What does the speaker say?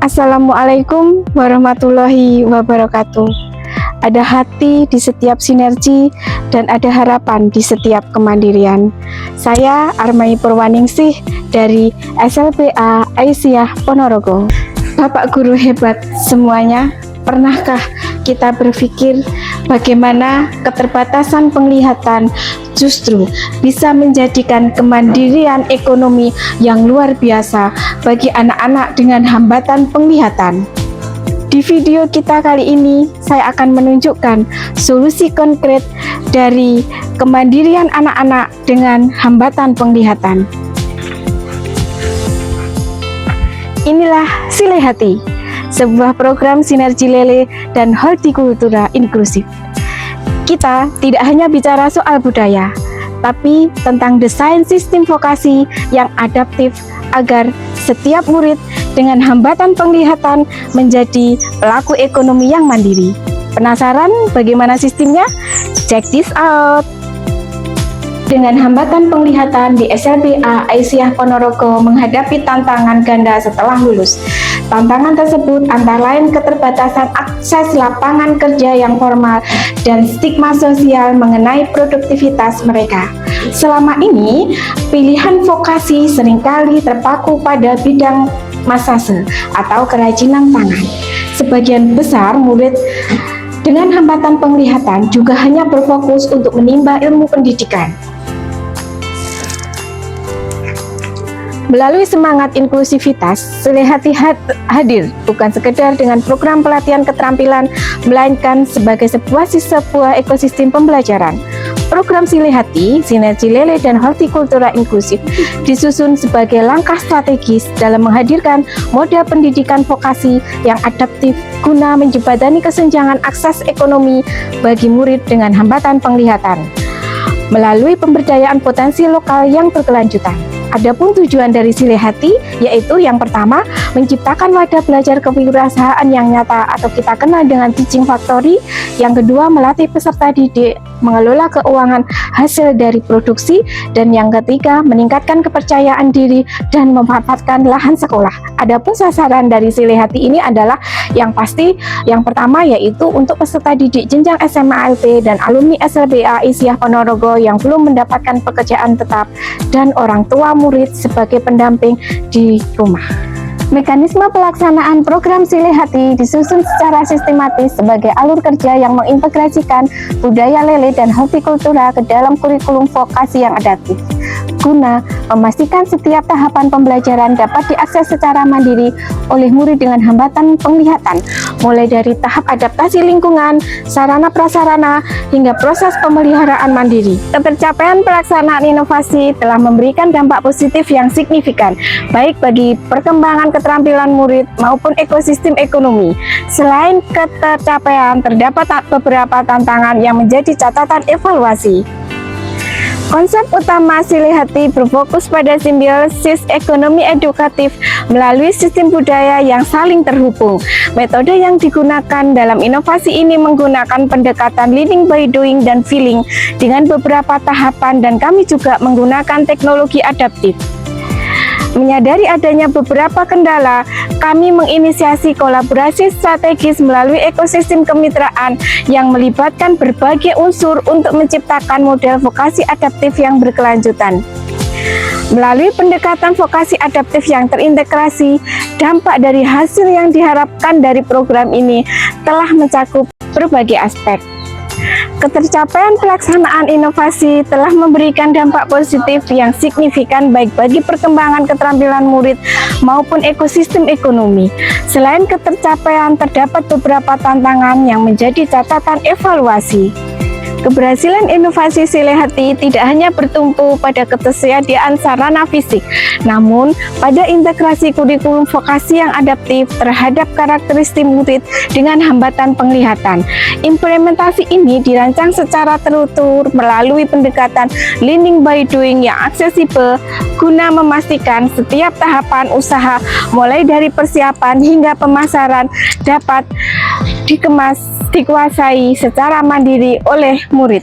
Assalamualaikum warahmatullahi wabarakatuh. Ada hati di setiap sinergi dan ada harapan di setiap kemandirian. Saya Armai Purwaningsih dari SLBA Aisyah Ponorogo. Bapak guru hebat semuanya, pernahkah kita berpikir bagaimana keterbatasan penglihatan justru bisa menjadikan kemandirian ekonomi yang luar biasa bagi anak-anak dengan hambatan penglihatan? Di video kita kali ini, saya akan menunjukkan solusi konkret dari kemandirian anak-anak dengan hambatan penglihatan. Inilah Sile Hati, sebuah program sinergi lele dan hortikultura inklusif. Kita tidak hanya bicara soal budaya, tapi tentang desain sistem vokasi yang adaptif agar setiap murid dengan hambatan penglihatan menjadi pelaku ekonomi yang mandiri. Penasaran bagaimana sistemnya? Check this out! Dengan hambatan penglihatan di SLBA Aisyah Ponorogo menghadapi tantangan ganda setelah lulus. Tantangan tersebut antara lain keterbatasan akses lapangan kerja yang formal dan stigma sosial mengenai produktivitas mereka. Selama ini, pilihan vokasi seringkali terpaku pada bidang masase atau kerajinan tangan. Sebagian besar murid dengan hambatan penglihatan juga hanya berfokus untuk menimba ilmu pendidikan. Melalui semangat inklusivitas, Sile Hati hadir bukan sekedar dengan program pelatihan keterampilan, melainkan sebagai sebuah ekosistem pembelajaran. Program Sile Hati, Sinergi Lele dan Hortikultura Inklusif disusun sebagai langkah strategis dalam menghadirkan model pendidikan vokasi yang adaptif guna menjembatani kesenjangan akses ekonomi bagi murid dengan hambatan penglihatan melalui pemberdayaan potensi lokal yang berkelanjutan. Adapun tujuan dari Sile Hati yaitu yang pertama, menciptakan wadah belajar kewirausahaan yang nyata atau kita kenal dengan teaching factory. Yang kedua, melatih peserta didik mengelola keuangan hasil dari produksi. Dan yang ketiga, meningkatkan kepercayaan diri dan memanfaatkan lahan sekolah. Adapun sasaran dari Sile Hati ini adalah yang pasti, yang pertama yaitu untuk peserta didik jenjang SMA LP dan alumni SLBA Aisyah Ponorogo yang belum mendapatkan pekerjaan tetap dan orang tua murid sebagai pendamping di rumah. Mekanisme pelaksanaan program Sile Hati disusun secara sistematis sebagai alur kerja yang mengintegrasikan budaya lele dan hortikultura ke dalam kurikulum vokasi yang adaptif, guna memastikan setiap tahapan pembelajaran dapat diakses secara mandiri oleh murid dengan hambatan penglihatan, mulai dari tahap adaptasi lingkungan, sarana prasarana, hingga proses pemeliharaan mandiri. Ketercapaian pelaksanaan inovasi telah memberikan dampak positif yang signifikan, baik bagi perkembangan keterampilan murid maupun ekosistem ekonomi. Selain ketercapaian, terdapat beberapa tantangan yang menjadi catatan evaluasi. Konsep utama Sile Hati berfokus pada simbiosis ekonomi edukatif melalui sistem budaya yang saling terhubung. Metode yang digunakan dalam inovasi ini menggunakan pendekatan learning by doing dan feeling dengan beberapa tahapan, dan kami juga menggunakan teknologi adaptif. Menyadari adanya beberapa kendala, kami menginisiasi kolaborasi strategis melalui ekosistem kemitraan yang melibatkan berbagai unsur untuk menciptakan model vokasi adaptif yang berkelanjutan. Melalui pendekatan vokasi adaptif yang terintegrasi, dampak dari hasil yang diharapkan dari program ini telah mencakup berbagai aspek. Ketercapaian pelaksanaan inovasi telah memberikan dampak positif yang signifikan baik bagi perkembangan keterampilan murid maupun ekosistem ekonomi. Selain ketercapaian, terdapat beberapa tantangan yang menjadi catatan evaluasi. Keberhasilan inovasi Sile Hati tidak hanya bertumpu pada ketersediaan sarana fisik, namun pada integrasi kurikulum vokasi yang adaptif terhadap karakteristik murid dengan hambatan penglihatan. Implementasi ini dirancang secara terukur melalui pendekatan learning by doing yang aksesibel guna memastikan setiap tahapan usaha mulai dari persiapan hingga pemasaran dapat dikuasai secara mandiri oleh murid.